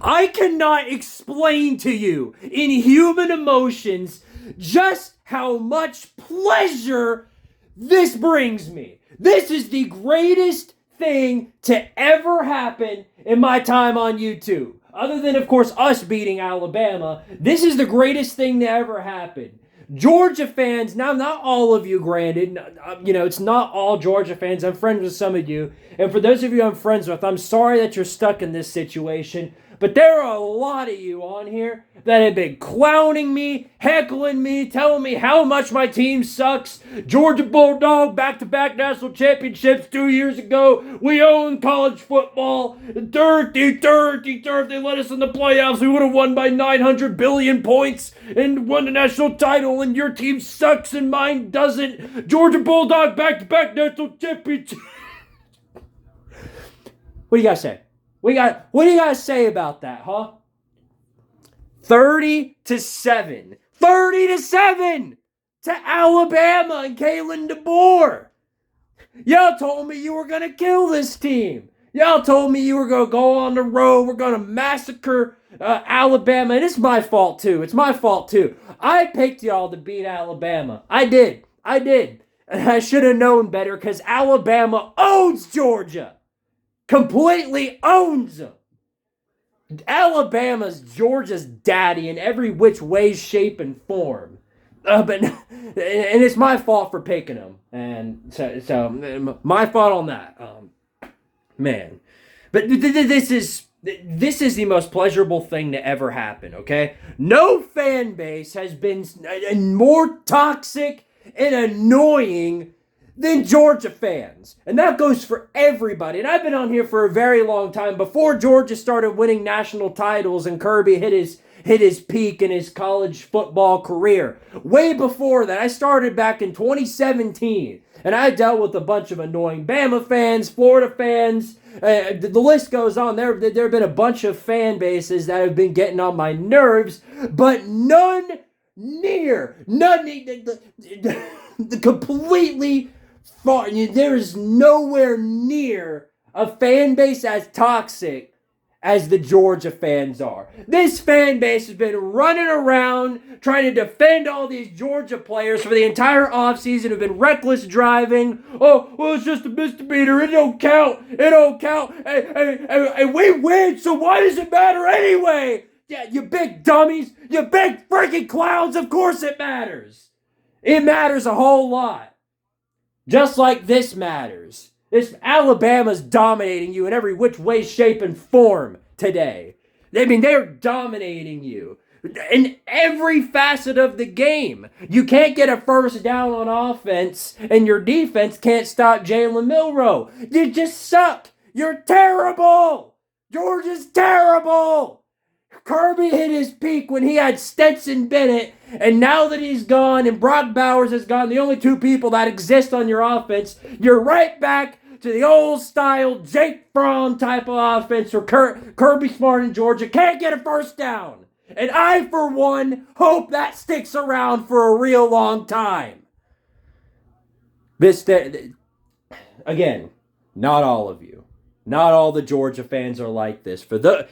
I cannot explain to you in human emotions just how much pleasure this brings me. This is the greatest thing to ever happen in my time on YouTube. Other than, of course, us beating Alabama, this is the greatest thing to ever happen. Georgia fans, now not all of you, granted, it's not all Georgia fans. I'm friends with some of you. And for those of you I'm friends with, I'm sorry that you're stuck in this situation. But there are a lot of you on here that have been clowning me, heckling me, telling me how much my team sucks. Georgia Bulldog, back-to-back national championships 2 years ago. We own college football. Dirty. They let us in the playoffs. We would have won by 900 billion points and won the national title, and your team sucks and mine doesn't. Georgia Bulldog, back-to-back national championship. What do you guys say? What do you guys say about that, huh? 30-7. 30-7 to Alabama and Kalen DeBoer. Y'all told me you were going to kill this team. Y'all told me you were going to go on the road. We're going to massacre Alabama. And it's my fault, too. I picked y'all to beat Alabama. I did. And I should have known better because Alabama owns Georgia. Completely owns them. Alabama's Georgia's daddy in every which way, shape, and form. And it's my fault for picking them. And so my fault on that. Man. But this is the most pleasurable thing to ever happen, okay? No fan base has been more toxic and annoying than Georgia fans. And that goes for everybody. And I've been on here for a very long time. Before Georgia started winning national titles and Kirby hit his peak in his college football career. Way before that, I started back in 2017. And I dealt with a bunch of annoying Bama fans, Florida fans. The list goes on. There have been a bunch of fan bases that have been getting on my nerves. But none completely far. There is nowhere near a fan base as toxic as the Georgia fans are. This fan base has been running around trying to defend all these Georgia players for the entire offseason, have been reckless driving. Oh, well, it's just a misdemeanor. It don't count. Hey, we win, so why does it matter anyway? Yeah, you big dummies. You big freaking clowns. Of course it matters. It matters a whole lot. Just like this matters. This Alabama's dominating you in every which way, shape, and form today. They're dominating you in every facet of the game. You can't get a first down on offense, and your defense can't stop Jalen Milroe. You just suck. You're terrible. Georgia's terrible. Kirby hit his peak when he had Stetson Bennett, and now that he's gone and Brock Bowers is gone, the only two people that exist on your offense, you're right back to the old style Jake Fromm type of offense where Kirby Smart in Georgia can't get a first down. And I, for one, hope that sticks around for a real long time. Again, not all of you. Not all the Georgia fans are like this. For the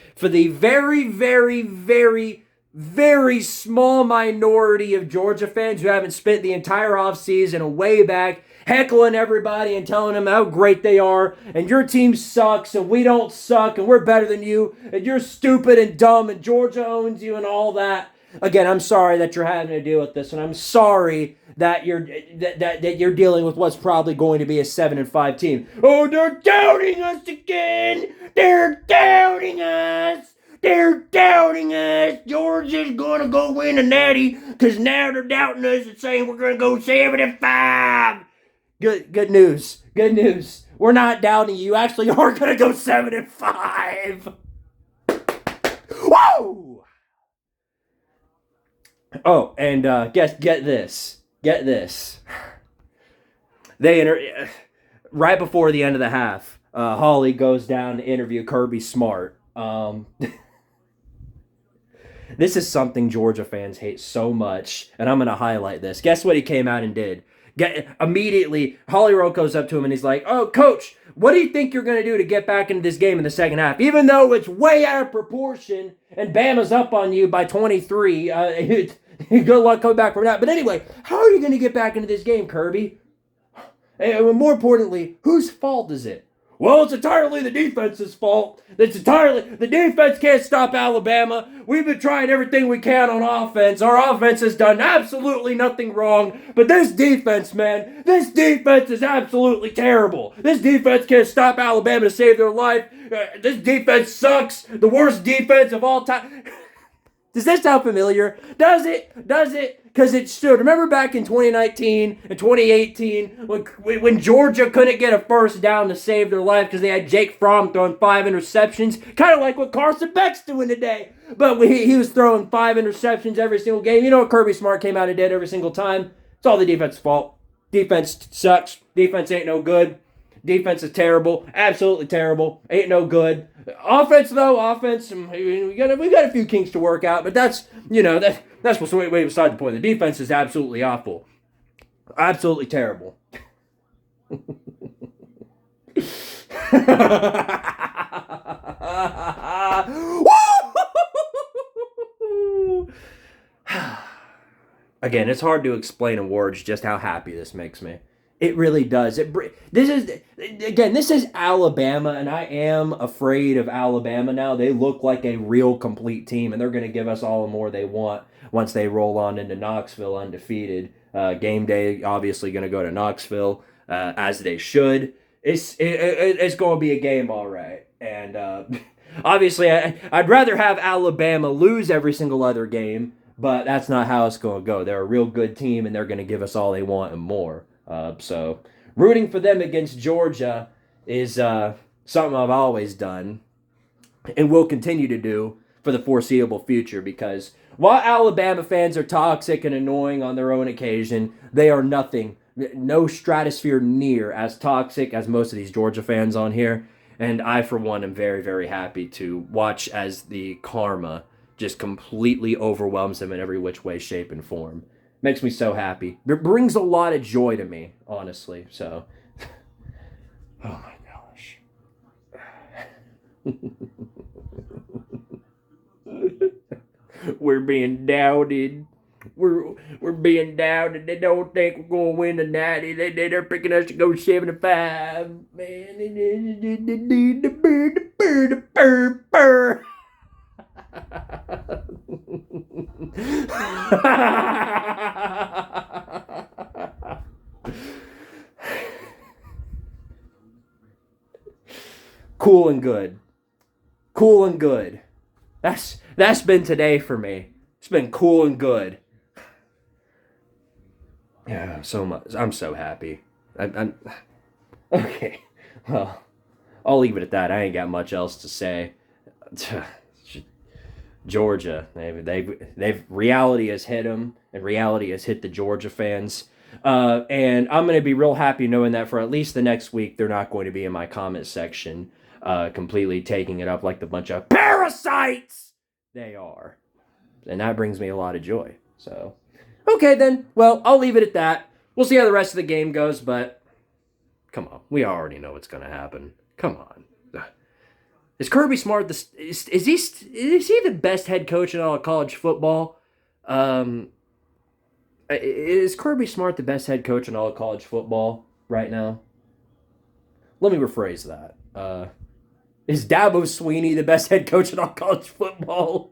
very, very, very, very small minority of Georgia fans who haven't spent the entire offseason way back heckling everybody and telling them how great they are, and your team sucks, and we don't suck, and we're better than you, and you're stupid and dumb, and Georgia owns you, and all that. Again, I'm sorry that you're having to deal with this, and I'm sorry that you're dealing with what's probably going to be a 7-5 team. Oh, they're doubting us again! They're doubting us! Georgia's gonna go win a natty, because now they're doubting us and saying we're gonna go 7-5! Good news. We're not doubting you. You actually are gonna go 7-5! Woo! Oh, and get this. Right before the end of the half, Holly goes down to interview Kirby Smart. This is something Georgia fans hate so much, and I'm going to highlight this. Guess what he came out and did? Immediately, Holly Rowe goes up to him and he's like, "Oh, coach, what do you think you're going to do to get back into this game in the second half? Even though it's way out of proportion and Bama's up on you by 23, good luck coming back from that. But anyway, how are you going to get back into this game, Kirby? And more importantly, whose fault is it?" "Well, it's entirely the defense's fault. The defense can't stop Alabama. We've been trying everything we can on offense. Our offense has done absolutely nothing wrong. But this defense, man, this defense is absolutely terrible. This defense can't stop Alabama to save their life. This defense sucks. The worst defense of all time." Does this sound familiar? Does it? Does it? Because it should. Remember back in 2019 and 2018 when Georgia couldn't get a first down to save their life because they had Jake Fromm throwing 5 interceptions? Kind of like what Carson Beck's doing today. But he was throwing 5 interceptions every single game. You know what Kirby Smart came out and did every single time? It's all the defense's fault. Defense sucks. Defense ain't no good. Defense is terrible. Absolutely terrible. Ain't no good. Offense, though, we got a few kinks to work out, but that's what's way beside the point. The defense is absolutely awful. Absolutely terrible. Again, it's hard to explain in words just how happy this makes me. It really does. This is Alabama, and I am afraid of Alabama now. They look like a real complete team, and they're going to give us all the more they want once they roll on into Knoxville undefeated. Game day, obviously, going to go to Knoxville, as they should. It's going to be a game, all right. And obviously, I'd rather have Alabama lose every single other game, but that's not how it's going to go. They're a real good team, and they're going to give us all they want and more. So rooting for them against Georgia is something I've always done and will continue to do for the foreseeable future, because while Alabama fans are toxic and annoying on their own occasion, they are no stratosphere near as toxic as most of these Georgia fans on here. And I, for one, am very, very happy to watch as the karma just completely overwhelms them in every which way, shape, and form. Makes me so happy. It brings a lot of joy to me, honestly. So, oh my gosh. We're being doubted. We're being doubted. They don't think we're going to win tonight. They're picking us to go 7-5. Man, Cool and good. Cool and good. That's been today for me. It's been cool and good. Yeah, so much. I'm so happy. I'm okay. Well, I'll leave it at that. I ain't got much else to say. Georgia, they've reality has hit them, and reality has hit the Georgia fans. And I'm going to be real happy knowing that for at least the next week, they're not going to be in my comment section, completely taking it up like the bunch of parasites they are. And that brings me a lot of joy. So, okay then. Well, I'll leave it at that. We'll see how the rest of the game goes, but come on. We already know what's going to happen. Come on. Is Kirby Smart is he the best head coach in all of college football? Is Kirby Smart the best head coach in all of college football right now? Let me rephrase that. Is Dabo Swinney the best head coach in all college football?